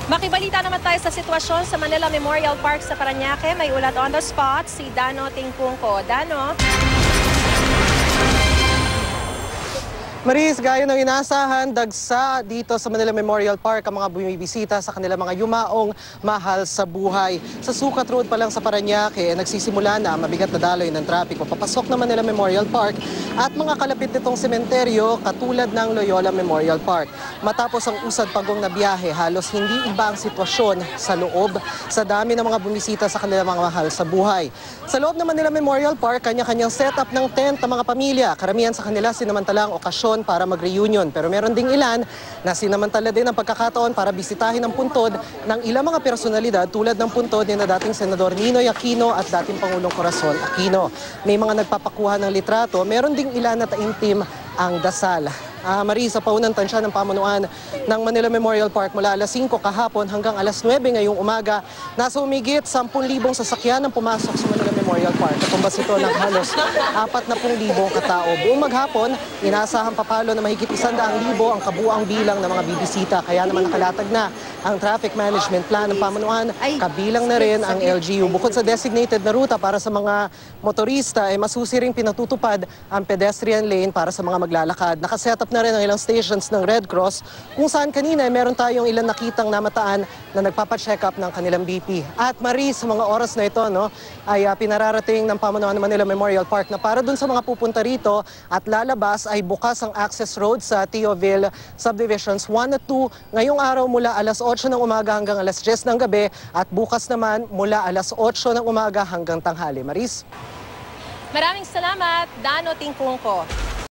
Makibalita naman tayo sa sitwasyon sa Manila Memorial Park sa Parañaque. May ulat on the spot si Dano Tingpungko. Dano? Maris, gaya ng inaasahan, dagsa dito sa Manila Memorial Park ang mga bumibisita sa kanilang mga yumaong mahal sa buhay. Sa Sukat Road pa lang sa Parañaque, nagsisimula na mabigat na daloy ng trapiko papasok ng Manila Memorial Park at mga kalapit nitong sementeryo katulad ng Loyola Memorial Park. Matapos ang usad pagong na biyahe, halos hindi iba ang sitwasyon sa loob sa dami ng mga bumisita sa kanilang mga mahal sa buhay. Sa loob ng Manila Memorial Park, kanya-kanyang setup ng tent ng mga pamilya. Karamihan sa kanila sinamantalang okasyon para mag-reunion. Pero meron ding ilan na sinamantala din ang pagkakataon para bisitahin ang puntod ng ilang mga personalidad tulad ng puntod ni na dating Senador Ninoy Aquino at dating Pangulong Corazon Aquino. May mga nagpapakuha ng litrato, meron ding ilan na taimtim ang dasal. Marie, sa paunang tansya ng pamunuan ng Manila Memorial Park mula alas 5 kahapon hanggang alas 9 ngayong umaga, nasa umigit 10,000 sasakyan ang pumasok sa Manila Memorial Park. Katumbas ito ng halos 40,000 katao. Buong maghapon, inaasahan papalo na mahigit 100,000 ang kabuang bilang ng mga bibisita. Kaya naman nakalatag na ang traffic management plan ng pamunuan, kabilang na rin ang LGU. Bukod sa designated na ruta para sa mga motorista, masusi ring pinatutupad ang pedestrian lane para sa mga maglalakad. Nakaset up na rin ang ilang stations ng Red Cross kung saan kanina meron tayong ilang nakitang namataan na nagpapacheck up ng kanilang BP. At Marie, sa mga oras na ito ay pinararating ng pamunuan ng Manila Memorial Park na para dun sa mga pupunta rito at lalabas ay bukas ang access road sa Teoville Subdivisions 1 at 2 ngayong araw mula alas 8 ng umaga hanggang alas 10 ng gabi at bukas naman mula alas 8 ng umaga hanggang tanghali. Maris? Maraming salamat, Dano Tingpungko.